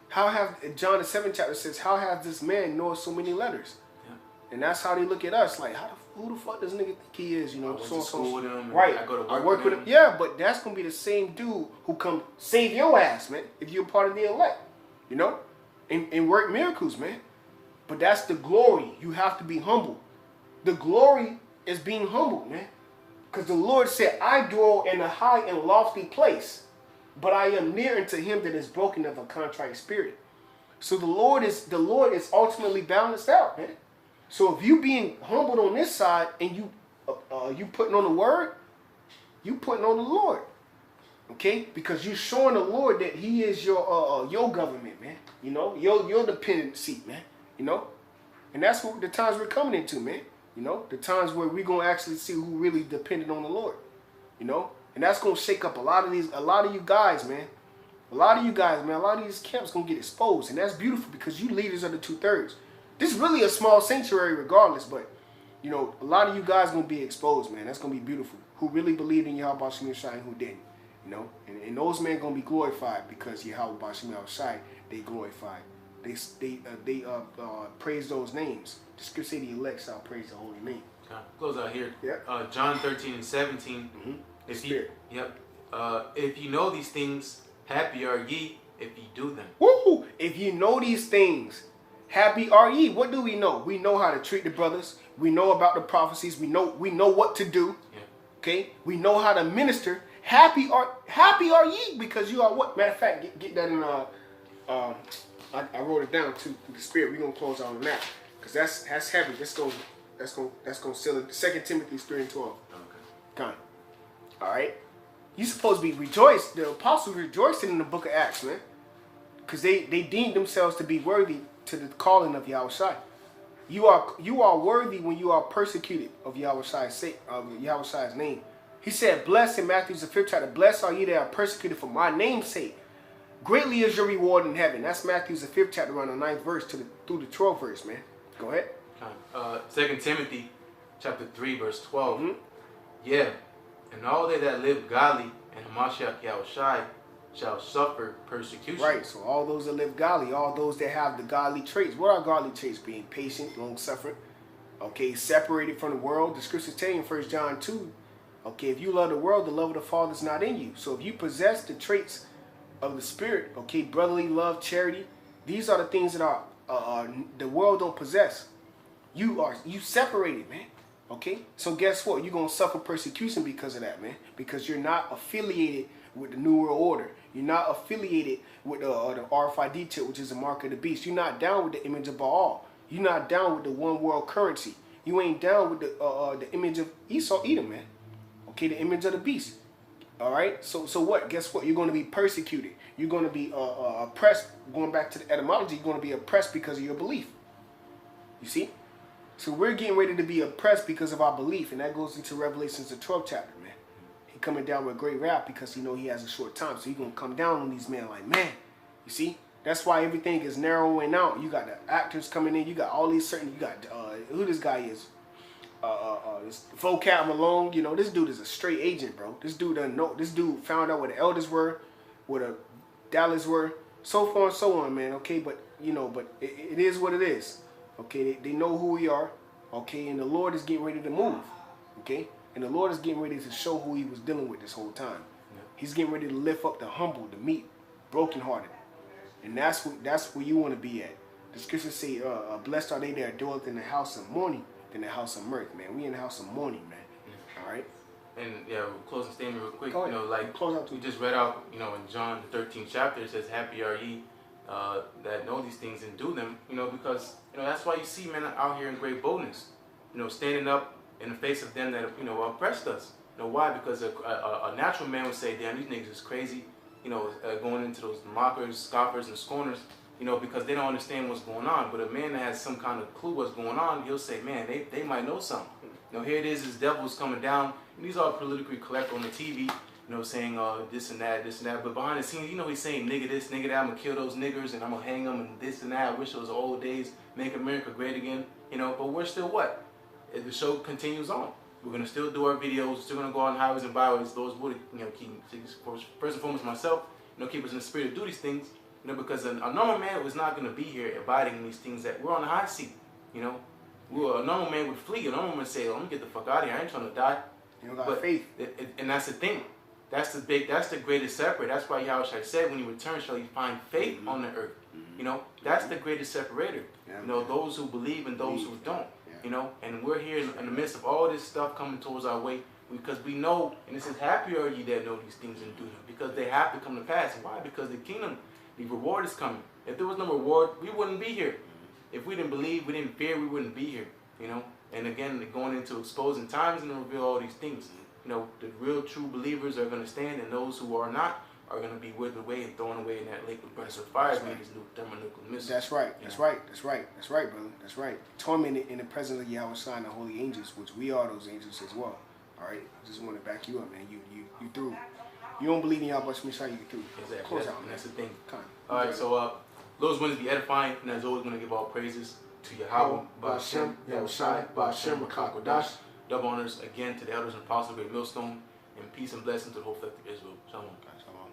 How have John the 7th chapter says, how has this man known so many letters? Yeah. And that's how they look at us, like, who the fuck does nigga think he is? You know, I went to school with him, right? I go to work with him. Yeah, but that's gonna be the same dude who come save your ass, man. If you're part of the elect, you know, and work miracles, man. But that's the glory. You have to be humble. The glory is being humble, man. Because the Lord said, I dwell in a high and lofty place, but I am near unto him that is broken of a contrite spirit. So the Lord is ultimately balanced out, man. So if you being humbled on this side and you putting on the word, you putting on the Lord, okay? Because you showing the Lord that he is your government, man. You know, your dependency, man. You know, and that's what the times we're coming into, man. You know, the times where we're gonna actually see who really depended on the Lord. You know, and that's gonna shake up a lot of you guys, man. A lot of these camps gonna get exposed, and that's beautiful because you leaders are the 2/3. This is really a small sanctuary regardless, but you know, a lot of you guys gonna be exposed, man. That's gonna be beautiful. Who really believed in Yahweh Shem Shai and who didn't, you know, and those men gonna be glorified because Yahweh Shem Shai, they glorified. They praise those names. The scripture say the elect shall praise the holy name. Close out here. Yep. John 13 and 17. If you know these things, happy are ye if ye do them. Woo! If you know these things, happy are ye. What do we know? We know how to treat the brothers. We know about the prophecies. We know what to do. Yeah. Okay. We know how to minister. Happy are ye because you are what? Matter of fact, get that in I wrote it down too through the spirit. We're gonna close out on that because that's heavy. That's gonna seal it. 2 Timothy 3 and 12. Okay. Come on. All right. You supposed to be rejoiced. The apostles rejoicing in the book of Acts, man, because they deemed themselves to be worthy to the calling of YAHWASHI. You are worthy when you are persecuted of YAHWASHI's sake, of YAHWASHI's name. He said, "Blessed in Matthew the 5th chapter. Blessed are ye that are persecuted for my name's sake. Greatly is your reward in heaven." That's Matthew the 5th chapter, around the 9th verse through the 12th verse, man. Go ahead. 2 Timothy chapter 3 verse 12. Yeah, and all they that live godly in Hamashiach Yahushai shall suffer persecution. Right. So all those that live godly, all those that have the godly traits. What are godly traits? Being patient, long suffering. Okay, separated from the world. The scriptures tell you in 1 John 2. Okay, if you love the world, the love of the Father is not in you. So if you possess the traits of the Spirit, okay, brotherly love, charity, these are the things that are the world don't possess. You separated, man. Okay, so guess what? You're gonna suffer persecution because of that, man. Because you're not affiliated with the New World Order. You're not affiliated with the RFID chip, which is the mark of the beast. You're not down with the image of Baal. You're not down with the one world currency. You ain't down with the image of Esau, Edom, man. Okay, the image of the beast. All right. So what? Guess what? You're going to be persecuted. You're going to be oppressed. Going back to the etymology, you're going to be oppressed because of your belief. You see? So we're getting ready to be oppressed because of our belief, and that goes into Revelations the 12th chapter, man. He coming down with great wrath because he know he has a short time, so he's gonna come down on these men like, man. You see? That's why everything is narrowing out. You got the actors coming in. You got all these certain. You got who this guy is. This Vocab Malone. You know, this dude is a straight agent, bro. This dude doesn't know. This dude found out where the elders were, where the Dallas were. so far and so on, man. Okay, but but it is what it is. Okay, they know who we are. Okay, and the Lord is getting ready to move. Okay, and the Lord is getting ready to show who He was dealing with this whole time. Yeah. He's getting ready to lift up the humble, the meek, brokenhearted, and that's where you want to be at. The scriptures say, "Blessed are they that dwelleth in the house of mourning, than the house of mirth." Man, we in the house of mourning, man. All right. And yeah, closing statement real quick. Like close out. We just read out, in John the 13th chapter, it says, "Happy are ye that know these things and do them." Because that's why you see men out here in great boldness, standing up in the face of them that oppressed us. Why? Because a natural man would say, "Damn, these niggas is crazy." Going into those mockers, scoffers, and scorners. Because they don't understand what's going on. But a man that has some kind of clue what's going on, he'll say, "Man, they might know something." Here it is, this devil's coming down. And these are politically correct on the TV, saying this and that, But behind the scenes, he's saying nigga this, nigga that, I'm gonna kill those niggers and I'm gonna hang them and this and that. I wish those old days, make America great again. But we're still what? The show continues on. We're gonna still do our videos, still gonna go on highways and byways. Those would, keep, first and foremost myself, keep us in the spirit to do these things. Because a normal man was not gonna be here abiding in these things that we're on the hot seat. A normal man would flee. A normal man would say, "Let me get the fuck out of here. I ain't trying to die." You don't got faith. And that's the thing. That's the greatest separator. That's why YAHWASHI said, "When He returns, shall He find faith on the earth." That's the greatest separator. Yeah, those who believe and those who don't. Yeah. And we're here in the midst of all this stuff coming towards our way, because we know, and it says, "Happy are ye that know these things and do them," because they have to come to pass. Why? Because the kingdom, the reward is coming. If there was no reward, we wouldn't be here. If we didn't believe, we didn't fear, we wouldn't be here. And again, going into exposing times and reveal all these things. The real true believers are going to stand, and those who are not are going to be withered away and thrown away in that lake of burning fire. These new thermonuclear missiles. That's right. That's right. That's right. That's right, brother. That's right. Tormented in the presence of YAHWASHI and the holy angels, which we are those angels as well. All right. I just want to back you up, man. You through. You don't believe in YAHWASHI, you through. Exactly. Close out, man. That's the thing. Come on. All right. So those ones be edifying, and as always, going to give all praises to Yahawah, Ba'ashem, YAHWASHI, Ba'ashem, Rakakwadash. Double honors again to the elders and apostles of Great Millstone, and peace and blessing to the whole collective Israel. Shalom. Shalom.